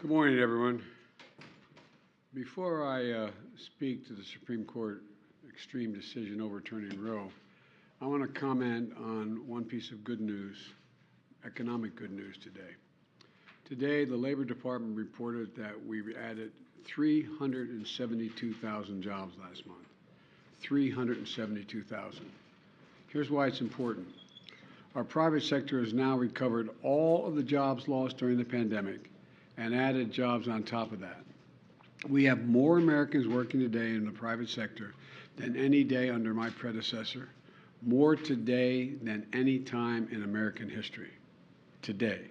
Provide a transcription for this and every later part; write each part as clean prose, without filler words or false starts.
Good morning, everyone. Before I speak to the Supreme Court extreme decision overturning Roe, I want to comment on one piece of good news, economic good news today. Today, the Labor Department reported that we added 372,000 jobs last month. 372,000. Here's why it's important. Our private sector has now recovered all of the jobs lost during the pandemic and added jobs on top of that. We have more Americans working today in the private sector than any day under my predecessor, more today than any time in American history, today.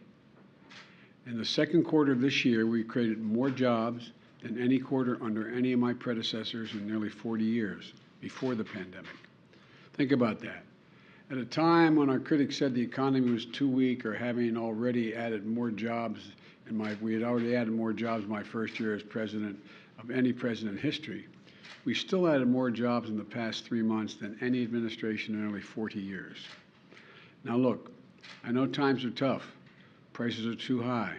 In the second quarter of this year, we created more jobs than any quarter under any of my predecessors in nearly 40 years before the pandemic. Think about that. At a time when our critics said the economy was too weak or having already added more jobs, we had already added more jobs in my first year as president of any president in history, we still added more jobs in the past 3 months than any administration in nearly 40 years. Now look, I know times are tough. Prices are too high.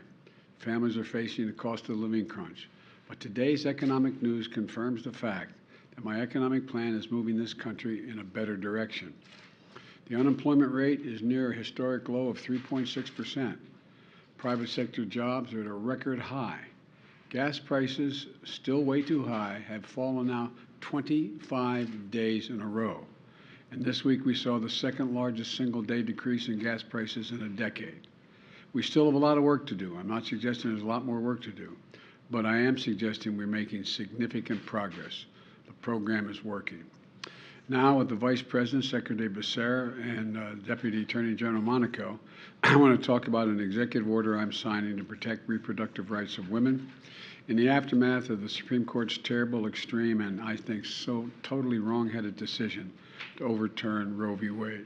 Families are facing the cost of the living crunch. But today's economic news confirms the fact that my economic plan is moving this country in a better direction. The unemployment rate is near a historic low of 3.6%. Private sector jobs are at a record high. Gas prices, still way too high, have fallen now 25 days in a row. And this week we saw the second largest single-day decrease in gas prices in a decade. We still have a lot of work to do. I'm not suggesting there's a lot more work to do, but I am suggesting we're making significant progress. The program is working. Now, with the Vice President, Secretary Becerra, and Deputy Attorney General Monaco, I want to talk about an executive order I'm signing to protect reproductive rights of women in the aftermath of the Supreme Court's terrible, extreme, and I think so totally wrong-headed decision to overturn Roe v. Wade.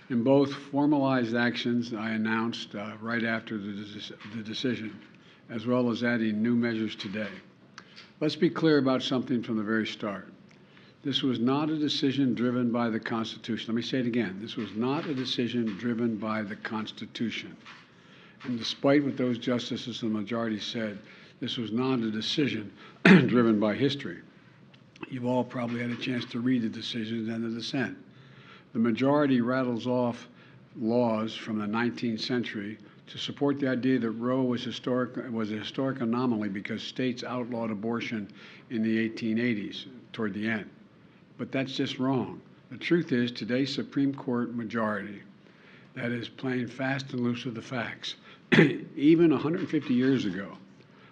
In both formalized actions I announced right after the decision, as well as adding new measures today. Let's be clear about something from the very start. This was not a decision driven by the Constitution. Let me say it again. This was not a decision driven by the Constitution. And despite what those justices in the majority said, this was not a decision driven by history. You've all probably had a chance to read the decisions and the dissent. The majority rattles off laws from the 19th century to support the idea that Roe was a historic anomaly because states outlawed abortion in the 1880s toward the end. But that's just wrong. The truth is, today's Supreme Court majority that is playing fast and loose with the facts. Even 150 years ago,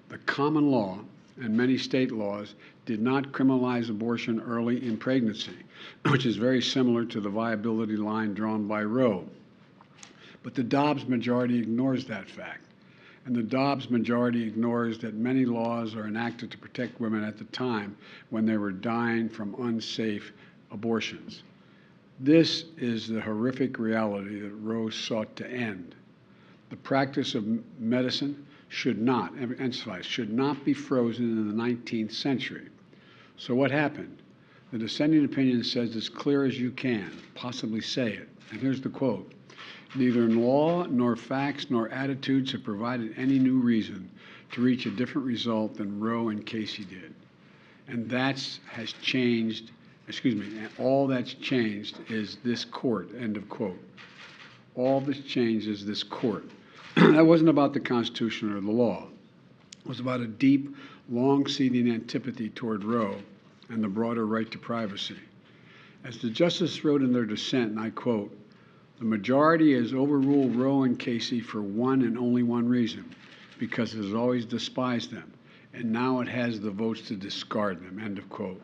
the common law and many state laws did not criminalize abortion early in pregnancy, which is very similar to the viability line drawn by Roe. But the Dobbs majority ignores that fact. And the Dobbs majority ignores that many laws are enacted to protect women at the time when they were dying from unsafe abortions. This is the horrific reality that Roe sought to end. The practice of medicine should not be frozen in the 19th century. So what happened? The dissenting opinion says as clear as you can possibly say it. And here's the quote. Neither law nor facts nor attitudes have provided any new reason to reach a different result than Roe and Casey did. And has changed, and all that's changed is this court, end of quote. All that's changed is this court. That wasn't about the Constitution or the law. It was about a deep, long-seating antipathy toward Roe and the broader right to privacy. As the justices wrote in their dissent, and I quote, the majority has overruled Roe and Casey for one and only one reason, because it has always despised them, and now it has the votes to discard them, end of quote.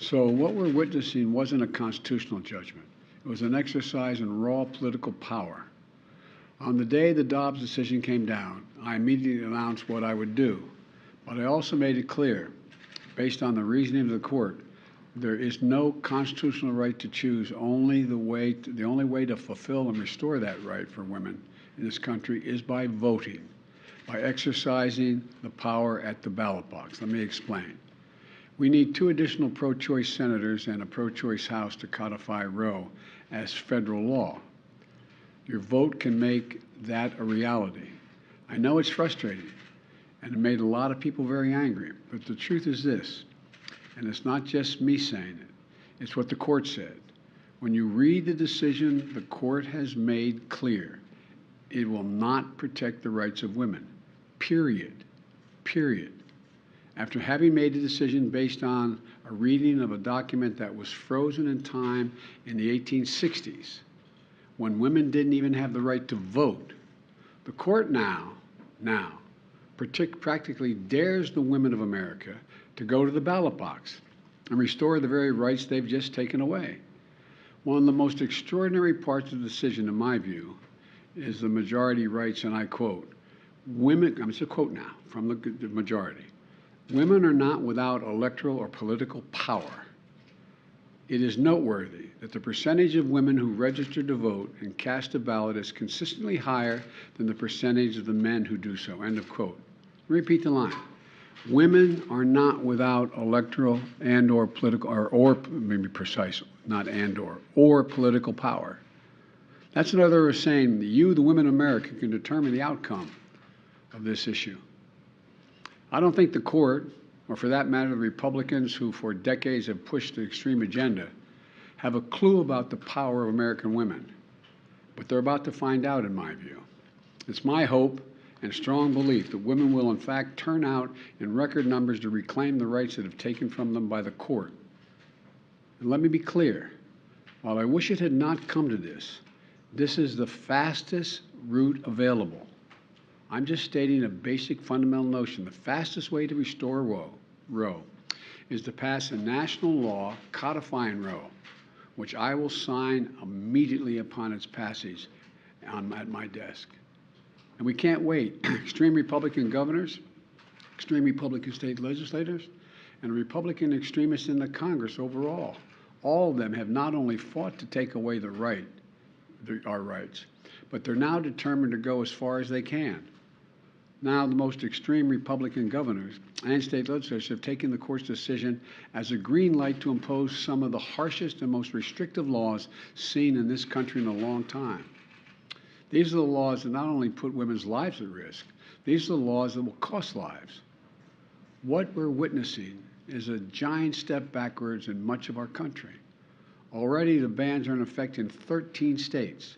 So what we're witnessing wasn't a constitutional judgment. It was an exercise in raw political power. On the day the Dobbs decision came down, I immediately announced what I would do, but I also made it clear, based on the reasoning of the court, there is no constitutional right to choose. The only way to fulfill and restore that right for women in this country is by voting, by exercising the power at the ballot box. Let me explain. We need 2 additional pro-choice senators and a pro-choice House to codify Roe as federal law. Your vote can make that a reality. I know it's frustrating. And it made a lot of people very angry. But the truth is this, and it's not just me saying it, it's what the court said. When you read the decision, the court has made clear it will not protect the rights of women, period, period. After having made a decision based on a reading of a document that was frozen in time in the 1860s, when women didn't even have the right to vote, the court now practically dares the women of America to go to the ballot box and restore the very rights they've just taken away. One of the most extraordinary parts of the decision, in my view, is the majority writes, and I quote, women, it's a quote now from the majority, women are not without electoral or political power. It is noteworthy that the percentage of women who register to vote and cast a ballot is consistently higher than the percentage of the men who do so, end of quote. Repeat the line. Women are not without electoral and or political, or maybe precise, not and or political power. That's another way of saying that you, the women of America, can determine the outcome of this issue. I don't think the court, or for that matter, the Republicans who for decades have pushed the extreme agenda, have a clue about the power of American women. But they're about to find out, in my view. It's my hope and strong belief that women will in fact turn out in record numbers to reclaim the rights that have taken from them by the court. And let me be clear, while I wish it had not come to this, this is the fastest route available. I'm just stating a basic fundamental notion. The fastest way to restore Roe is to pass a national law codifying Roe, which I will sign immediately upon its passage at my desk. And we can't wait. Extreme Republican governors, extreme Republican state legislators, and Republican extremists in the Congress overall, all of them have not only fought to take away our rights, but they're now determined to go as far as they can. Now, the most extreme Republican governors and state legislators have taken the court's decision as a green light to impose some of the harshest and most restrictive laws seen in this country in a long time. These are the laws that not only put women's lives at risk, these are the laws that will cost lives. What we're witnessing is a giant step backwards in much of our country. Already the bans are in effect in 13 states.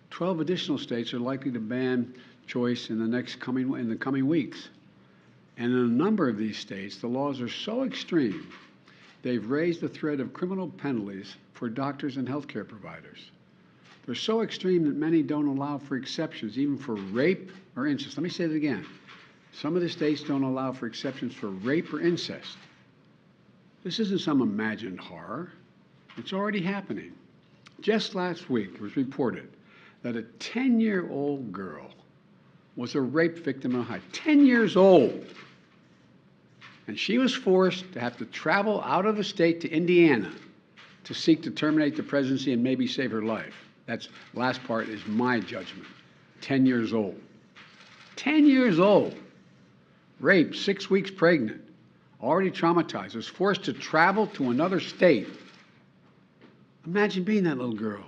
12 additional states are likely to ban choice in the coming weeks. And in a number of these states, the laws are so extreme, they've raised the threat of criminal penalties for doctors and healthcare providers. They're so extreme that many don't allow for exceptions, even for rape or incest. Let me say that again. Some of the states don't allow for exceptions for rape or incest. This isn't some imagined horror. It's already happening. Just last week, it was reported that a 10-year-old girl was a rape victim in Ohio. 10 years old. And she was forced to have to travel out of the state to Indiana to seek to terminate the presidency and maybe save her life. That's last part is my judgment. 10 years old. 10 years old. Raped, 6 weeks pregnant, already traumatized, was forced to travel to another state. Imagine being that little girl.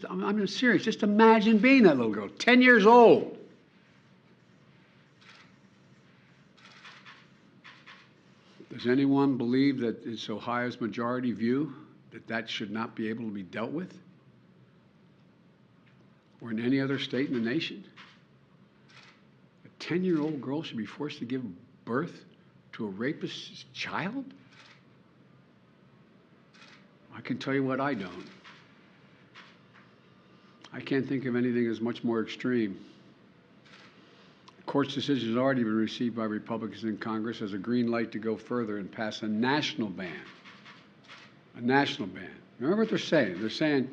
I'm serious, just imagine being that little girl, 10 years old. Does anyone believe that it's Ohio's majority view that that should not be able to be dealt with? Or in any other state in the nation? A 10-year-old girl should be forced to give birth to a rapist's child? I can tell you what I don't. I can't think of anything that's much more extreme. The court's decision has already been received by Republicans in Congress as a green light to go further and pass a national ban. A national ban. Remember what they're saying. They're saying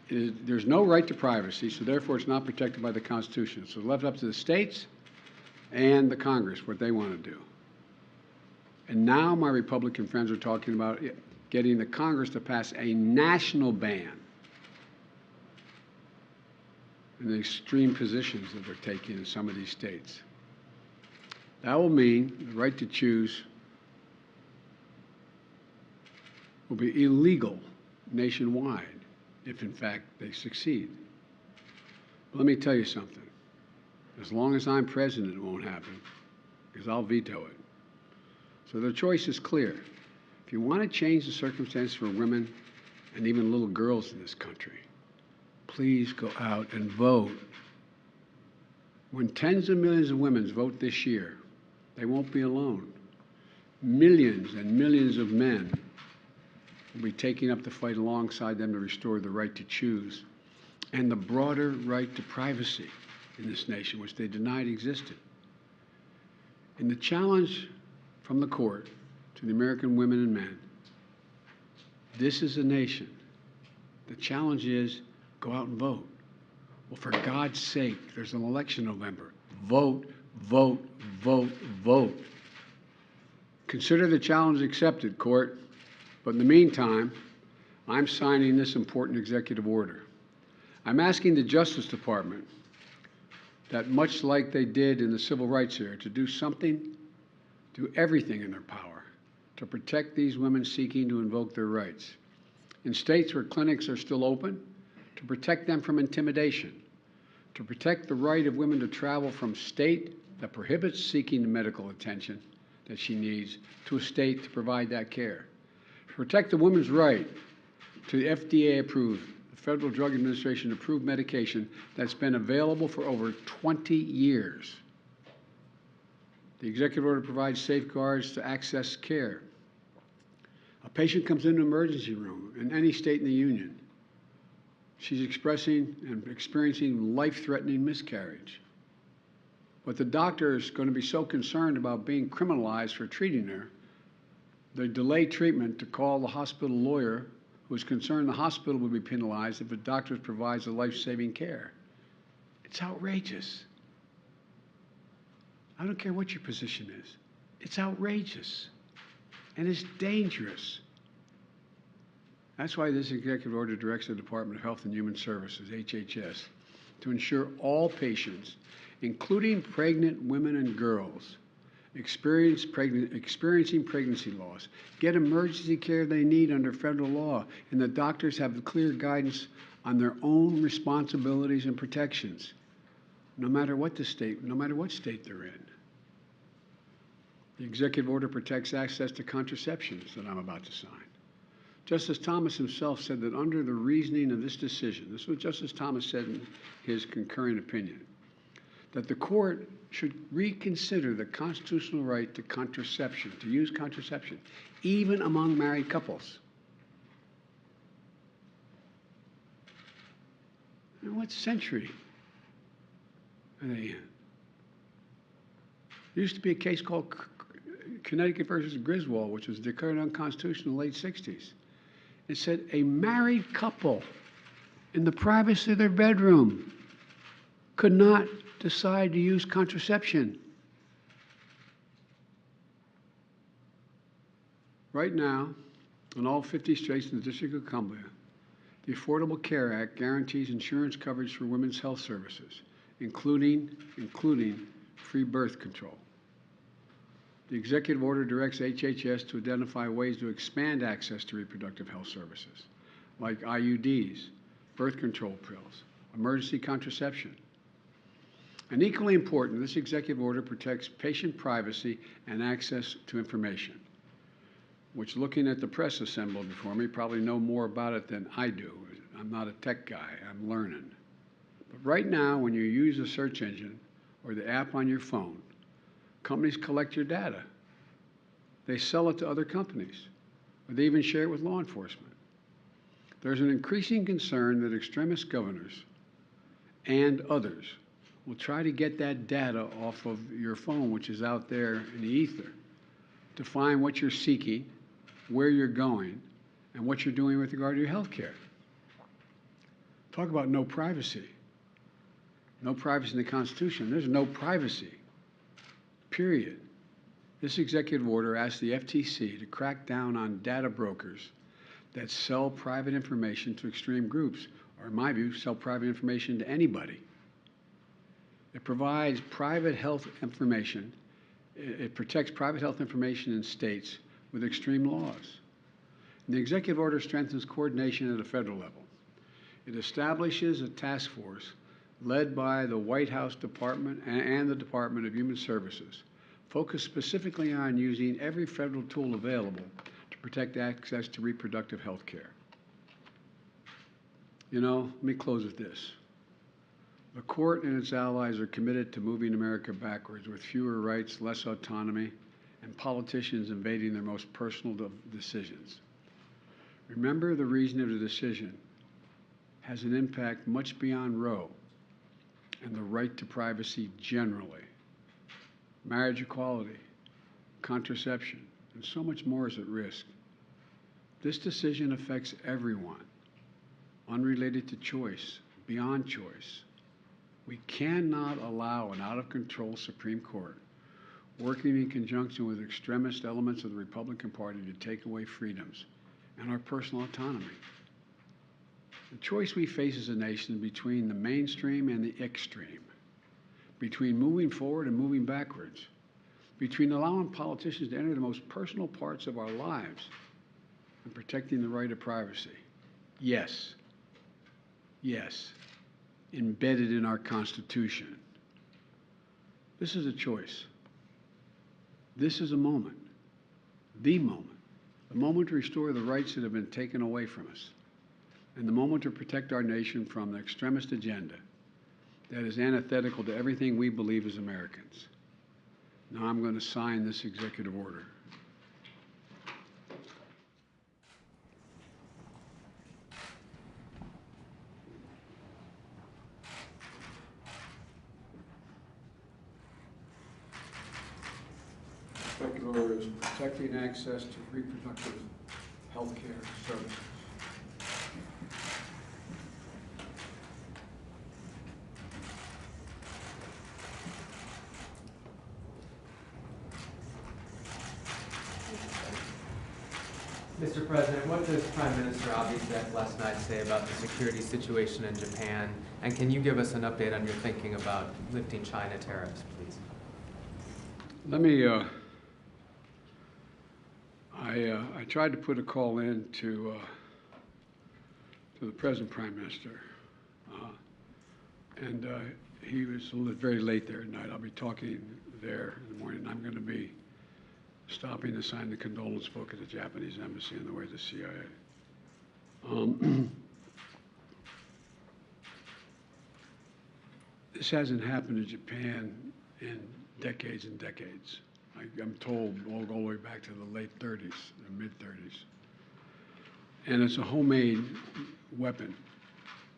there's no right to privacy, so therefore it's not protected by the Constitution. So it's left up to the states and the Congress what they want to do. And now my Republican friends are talking about getting the Congress to pass a national ban in the extreme positions that they're taking in some of these states. That will mean the right to choose will be illegal nationwide if, in fact, they succeed. But let me tell you something. As long as I'm president, it won't happen. because I'll veto it. So the choice is clear. If you want to change the circumstances for women and even little girls in this country, please go out and vote. When tens of millions of women vote this year, they won't be alone. Millions and millions of men will be taking up the fight alongside them to restore the right to choose and the broader right to privacy in this nation, which they denied existed. And the challenge from the court to the American women and men, this is a nation. The challenge is go out and vote. Well, for God's sake, there's an election in November. Vote, vote, vote, vote. Consider the challenge accepted, court. But in the meantime, I'm signing this important executive order. I'm asking the Justice Department that, much like they did in the civil rights era, to do something, do everything in their power to protect these women seeking to invoke their rights. In states where clinics are still open, to protect them from intimidation, to protect the right of women to travel from state that prohibits seeking the medical attention that she needs to a state to provide that care. To protect the woman's right to the FDA-approved, the Federal Drug Administration-approved medication that's been available for over 20 years. The executive order provides safeguards to access care. A patient comes into an emergency room in any state in the union. She's expressing and experiencing life-threatening miscarriage. But the doctor is going to be so concerned about being criminalized for treating her, they delay treatment to call the hospital lawyer who is concerned the hospital will be penalized if the doctor provides the life-saving care. It's outrageous. I don't care what your position is. It's outrageous. And it's dangerous. That's why this executive order directs the Department of Health and Human Services, HHS, to ensure all patients, including pregnant women and girls, experiencing pregnancy loss, get emergency care they need under federal law, and the doctors have clear guidance on their own responsibilities and protections, no matter what state they're in. The executive order protects access to contraceptions that I'm about to sign. Justice Thomas himself said that under the reasoning of this decision, this is what Justice Thomas said in his concurring opinion, that the court should reconsider the constitutional right to contraception, to use contraception, even among married couples. And what century are they in? There used to be a case called Connecticut versus Griswold, which was declared unconstitutional in the late 60s. It said a married couple in the privacy of their bedroom could not decide to use contraception. Right now, in all 50 states in the District of Columbia, the Affordable Care Act guarantees insurance coverage for women's health services, including free birth control. The executive order directs HHS to identify ways to expand access to reproductive health services, like IUDs, birth control pills, emergency contraception. And equally important, this executive order protects patient privacy and access to information, which, looking at the press assembled before me, probably know more about it than I do. I'm not a tech guy, I'm learning. But right now, when you use a search engine or the app on your phone, companies collect your data. They sell it to other companies, or they even share it with law enforcement. There's an increasing concern that extremist governors and others will try to get that data off of your phone, which is out there in the ether, to find what you're seeking, where you're going, and what you're doing with regard to your health care. Talk about no privacy. No privacy in the Constitution. There's no privacy. Period. This executive order asks the FTC to crack down on data brokers that sell private information to extreme groups, or in my view, sell private information to anybody. It provides private health information. It protects private health information in states with extreme laws. And the executive order strengthens coordination at a federal level. It establishes a task force led by the White House Department and the Department of Human Services, focused specifically on using every federal tool available to protect access to reproductive health care. You know, let me close with this. The court and its allies are committed to moving America backwards with fewer rights, less autonomy, and politicians invading their most personal decisions. Remember, the reason of the decision has an impact much beyond Roe and the right to privacy generally. Marriage equality, contraception, and so much more is at risk. This decision affects everyone, unrelated to choice, beyond choice. We cannot allow an out-of-control Supreme Court working in conjunction with extremist elements of the Republican Party to take away freedoms and our personal autonomy. The choice we face as a nation between the mainstream and the extreme, between moving forward and moving backwards, between allowing politicians to enter the most personal parts of our lives and protecting the right of privacy. Yes, embedded in our Constitution. This is a choice. This is a moment, the moment to restore the rights that have been taken away from us, and the moment to protect our nation from the extremist agenda that is antithetical to everything we believe as Americans. Now I'm going to sign this executive order. Executive order is protecting access to reproductive health care services. Mr. President, what does Prime Minister Abe last night say about the security situation in Japan? And can you give us an update on your thinking about lifting China tariffs, please? Let me, I tried to put a call in to the present Prime Minister, and he was very late there at night. I'll be talking there in the morning. I'm going to be stopping to sign the condolence book at the Japanese embassy on the way to the CIA. This hasn't happened in Japan in decades and decades. I'm told all the way back to the late 30s, the mid-30s. And it's a homemade weapon.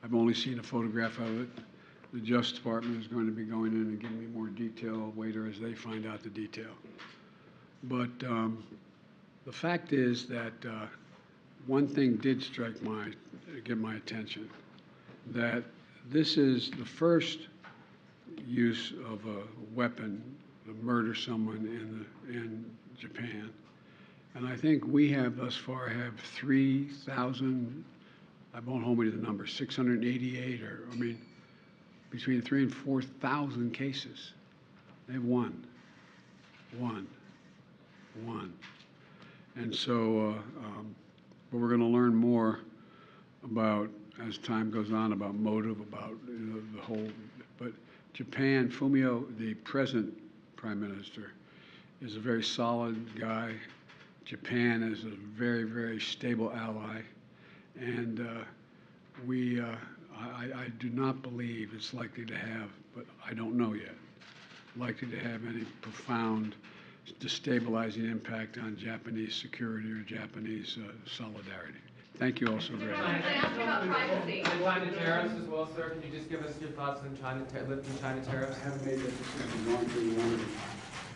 I've only seen a photograph of it. The Justice Department is going to be going in and giving me more detail later as they find out the detail. But the fact is that one thing did get my attention, that this is the first use of a weapon to murder someone in Japan. And I think we have thus far 3,000, I won't hold me to the number, 688, or I mean, between 3,000 and 4,000 cases. They have one. And so, but we're going to learn more about, as time goes on, about motive, about the whole. But Japan, Fumio, the present Prime Minister, is a very solid guy. Japan is a very, very stable ally, and I do not believe it's likely to have, but I don't know yet, likely to have any profound destabilizing impact on Japanese security or Japanese solidarity. Thank you all so very much. China tariffs as well, sir. Can you just give us your thoughts on lifting China tariffs? I haven't made that decision.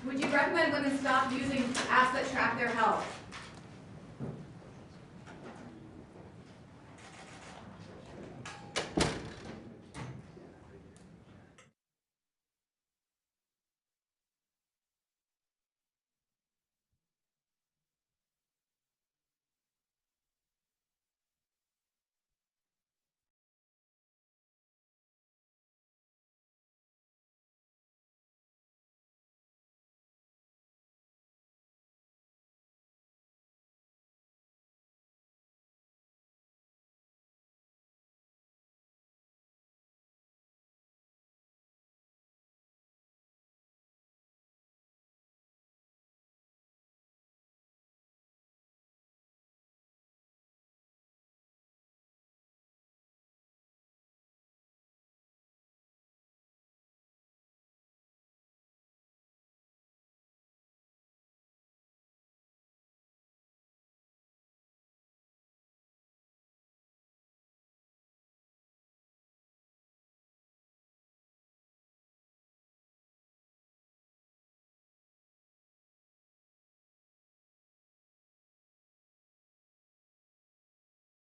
Would you recommend women stop using apps that track their health?